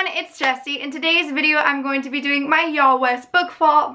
everyone, it's Jessie. In today's video, I'm going to be doing my Yallwest book haul.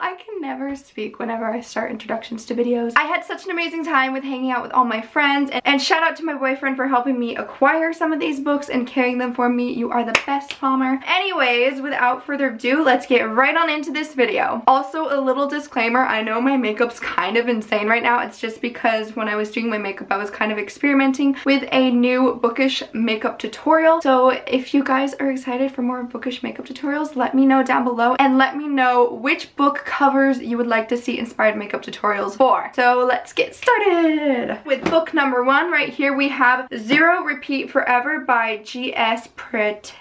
I can never speak whenever I start introductions to videos. I had such an amazing time with hanging out with all my friends, and shout out to my boyfriend for helping me acquire some of these books and carrying them for me. You are the best, Palmer. Anyways, without further ado, let's get right on into this video. Also, a little disclaimer, I know my makeup's kind of insane right now. It's just because when I was doing my makeup, I was kind of experimenting with a new bookish makeup tutorial. So if you guys are excited for more bookish makeup tutorials, let me know down below and let me know which book covers you would like to see inspired makeup tutorials for. So let's get started. With book number 1 right here, we have Zero Repeat Forever by G.S. Prendergast.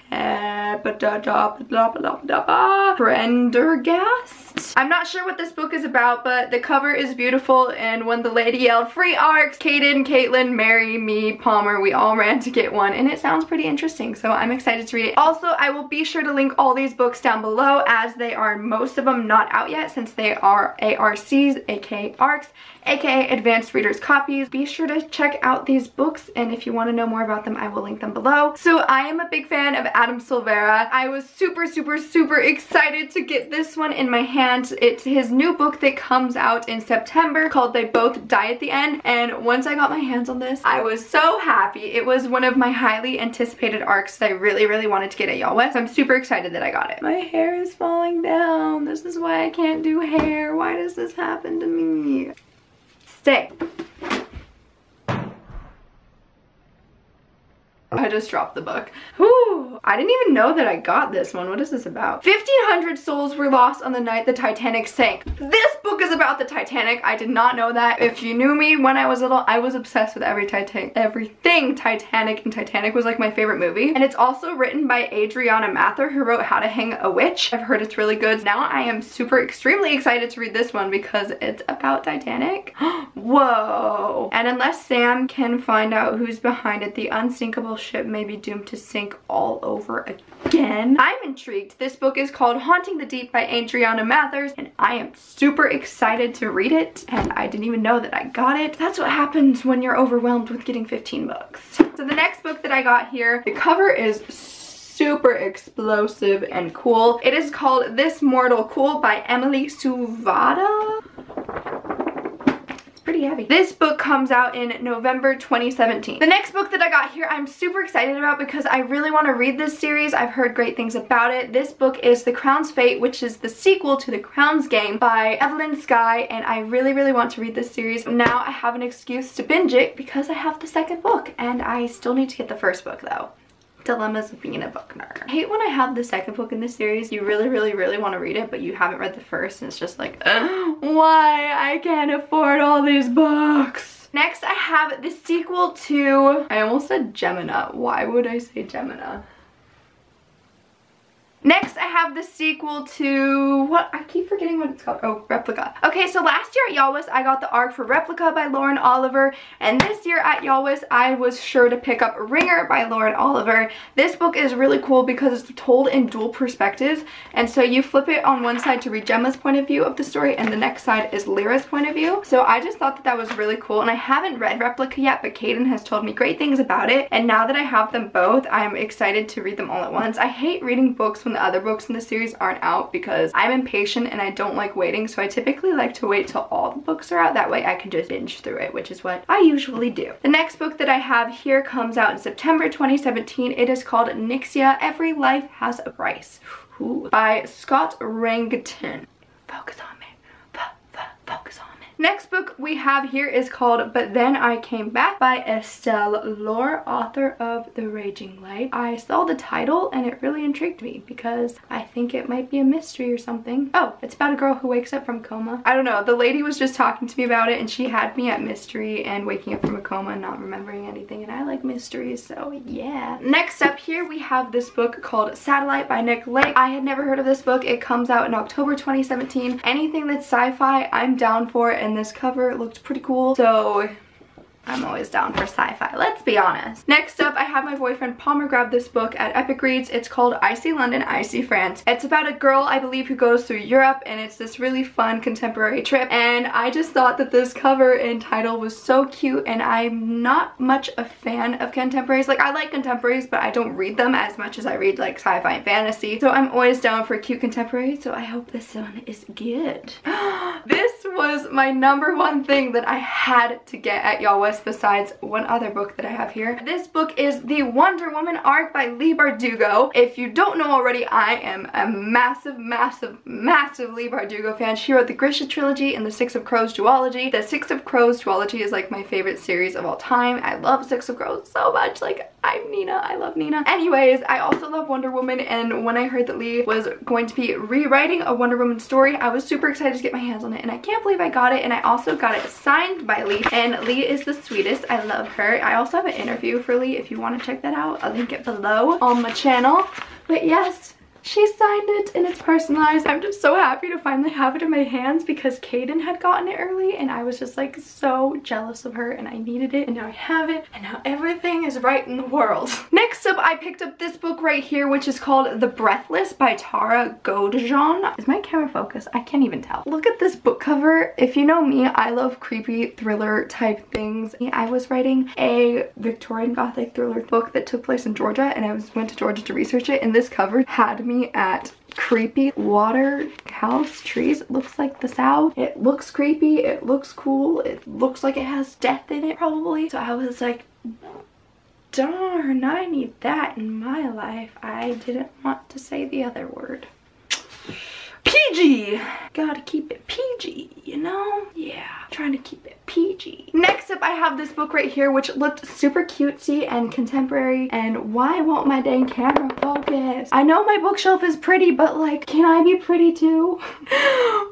I'm not sure what this book is about, but the cover is beautiful, and when the lady yelled free arcs, Caden, Caitlin, Mary, me, Palmer, we all ran to get one, and it sounds pretty interesting, so I'm excited to read it. Also, I will be sure to link all these books down below, as they are most of them not out yet, since they are ARCs, aka ARCs, aka Advanced Readers Copies. Be sure to check out these books, and if you want to know more about them, I will link them below. So I am a big fan of Adam Silvera. I was super excited to get this one in my hands. It's his new book that comes out in September called They Both Die at the End, and once I got my hands on this, I was so happy. It was one of my highly anticipated arcs that I really wanted to get at Yallwest. So I'm super excited that I got it. My hair is falling down. This is why I can't do hair. Why does this happen to me? Stay. I just dropped the book. Whew. I didn't even know that I got this one. What is this about? 1,500 souls were lost on the night the Titanic sank. This book is about the Titanic. I did not know that. If you knew me when I was little, I was obsessed with everything Titanic, and Titanic was like my favorite movie. And it's also written by Adriana Mather, who wrote How to Hang a Witch. I've heard it's really good. Now I am extremely excited to read this one because it's about Titanic. Whoa. And unless Sam can find out who's behind it, the unsinkable ship may be doomed to sink all over again. I'm intrigued. This book is called Haunting the Deep by Adriana Mathers, and I am super excited to read it, and I didn't even know that I got it. That's what happens when you're overwhelmed with getting 15 books. So the next book that I got here, the cover is super explosive and cool. It is called This Mortal Coil by Emily Suvada. Pretty heavy. This book comes out in November 2017. The next book that I got here, I'm super excited about because I really want to read this series. I've heard great things about it. This book is The Crown's Fate, which is the sequel to The Crown's Game by Evelyn Skye, and I really want to read this series. Now I have an excuse to binge it because I have the second book, and I still need to get the first book though. Dilemmas of being a book nerd. I hate when I have the second book in this series. You really want to read it, but you haven't read the first, and it's just like, why? I can't afford all these books. Next, I have the sequel to, I almost said Gemina. Why would I say Gemina? Next, I have the sequel to, what? I keep forgetting what it's called. Oh, Replica. Okay, so last year at Yallwest, I got the arc for Replica by Lauren Oliver, and this year at Yallwest, I was sure to pick up Ringer by Lauren Oliver. This book is really cool because it's told in dual perspectives, and so you flip it on one side to read Gemma's point of view of the story, and the next side is Lyra's point of view. So I just thought that that was really cool, and I haven't read Replica yet, but Caden has told me great things about it, and now that I have them both, I'm excited to read them all at once. I hate reading books when the other books in the series aren't out because I'm impatient and I don't like waiting, so I typically like to wait till all the books are out. That way I can just binge through it, which is what I usually do. The next book that I have here comes out in September 2017. It is called Nixia, Every Life Has a Price. Ooh. By Scott Rangaton. Focus on me. Focus on me. Next book we have here is called But Then I Came Back by Estelle Lore, author of The Raging Light. I saw the title and it really intrigued me because I think it might be a mystery or something. Oh, it's about a girl who wakes up from coma. I don't know, the lady was just talking to me about it and she had me at mystery and waking up from a coma and not remembering anything, and I like mysteries, so yeah. Next up here we have this book called Satellite by Nick Lake. I had never heard of this book. It comes out in October 2017. Anything that's sci-fi I'm down for, and this cover looked pretty cool, so I'm always down for sci-fi, let's be honest. Next up, I have my boyfriend Palmer grab this book at Epic Reads. It's called I See London, I See France. It's about a girl, I believe, who goes through Europe, and it's this really fun contemporary trip, and I just thought that this cover and title was so cute, and I'm not much a fan of contemporaries. Like, I like contemporaries, but I don't read them as much as I read like sci-fi and fantasy, so I'm always down for a cute contemporary, so I hope this one is good. This was my #1 thing that I had to get at Yallwest besides one other book that I have here. This book is the Wonder Woman arc by Leigh Bardugo. If you don't know already, I am a massive Leigh Bardugo fan. She wrote the Grisha trilogy and the Six of Crows duology. The Six of Crows duology is like my favorite series of all time. I love Six of Crows so much. Like, I'm Nina. I love Nina. Anyways, I also love Wonder Woman, and when I heard that Leigh was going to be rewriting a Wonder Woman story, I was super excited to get my hands on it, and I can't believe I got it. And I also got it signed by Leigh, and Leigh is the sweetest. I love her. I also have an interview for Leigh if you want to check that out. I'll link it below on my channel. But yes, she signed it and it's personalized. I'm just so happy to finally have it in my hands because Cajun had gotten it early and I was just like so jealous of her and I needed it, and now I have it and now everything is right in the world. Next up, I picked up this book right here, which is called The Breathless by Tara Godejan. Is my camera focused? I can't even tell. Look at this book cover. If you know me, I love creepy thriller type things. I was writing a Victorian Gothic thriller book that took place in Georgia, and I went to Georgia to research it, and this cover had me at creepy water house trees. It looks like the South. It looks creepy. It looks cool. It looks like it has death in it probably. So I was like, darn, I need that in my life. I didn't want to say the other word. PG! Gotta keep it PG, you know? Yeah, trying to keep it PG. Next up, I have this book right here, which looked super cutesy and contemporary, and why won't my dang camera focus? I know my bookshelf is pretty, but like, can I be pretty too?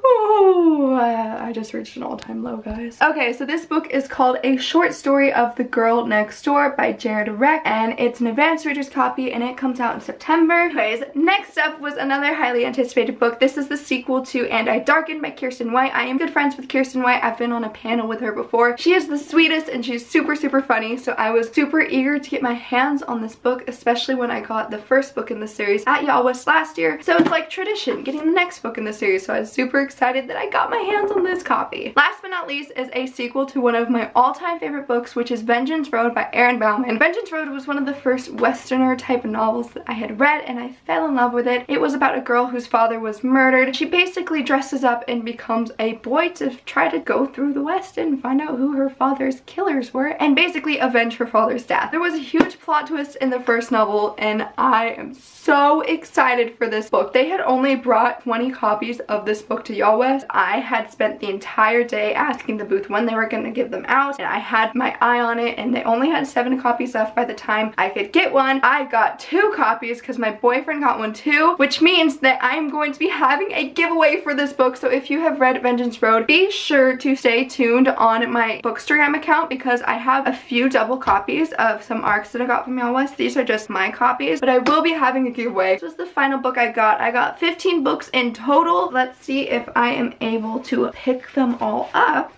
Oh, I just reached an all-time low, guys. Okay, so this book is called A Short Story of the Girl Next Door by Jared Reck, and it's an advanced reader's copy, and it comes out in September. Anyways, next up was another highly anticipated book. This is the sequel to And I Darken by Kirsten White. I am good friends with Kirsten White. I've been on a panel with her before. She is the sweetest and she's super funny, so I was super eager to get my hands on this book, especially when I got the first book in the series at Yallwest last year. So it's like tradition getting the next book in the series, so I was super excited that I got my hands on this copy. Last but not least is a sequel to one of my all-time favorite books, which is Vengeance Road by Erin Bauman. Vengeance Road was one of the first Westerner type of novels that I had read, and I fell in love with it. It was about a girl whose father was murdered. She basically dresses up and becomes a boy to try to go through the West and find out who her father's killers were and basically avenge her father's death. There was a huge plot twist in the first novel, and I am so excited for this book. They had only brought 20 copies of this book to Yallwest. I had spent the entire day asking the booth when they were going to give them out, and I had my eye on it, and they only had 7 copies left by the time I could get one. I got 2 copies because my boyfriend got one too, which means that I'm going to be having a giveaway for this book. So if you have read Vengeance Road, be sure to stay tuned on my Bookstagram account because I have a few double copies of some arcs that I got from Yallwest. These are just my copies, but I will be having a giveaway. This was the final book I got. I got 15 books in total. Let's see if I am able to pick them all up.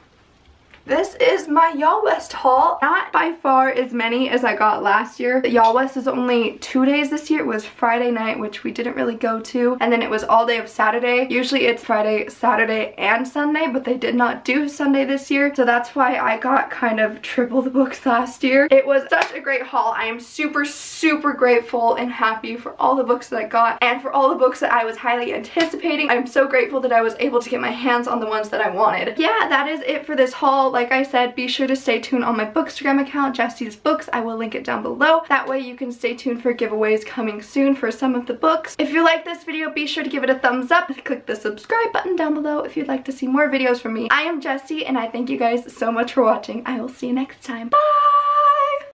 This is my Yallwest haul. Not by far as many as I got last year. The Yallwest is only 2 days this year. It was Friday night, which we didn't really go to, and then it was all day of Saturday. Usually it's Friday, Saturday, and Sunday, but they did not do Sunday this year, so that's why I got kind of triple the books last year. It was such a great haul. I am super grateful and happy for all the books that I got and for all the books that I was highly anticipating. I'm so grateful that I was able to get my hands on the ones that I wanted. Yeah, that is it for this haul. Like I said, be sure to stay tuned on my Bookstagram account, Jessie's Books. I will link it down below. That way you can stay tuned for giveaways coming soon for some of the books. If you like this video, be sure to give it a thumbs up. Click the subscribe button down below if you'd like to see more videos from me. I am Jessie, and I thank you guys so much for watching. I will see you next time. Bye!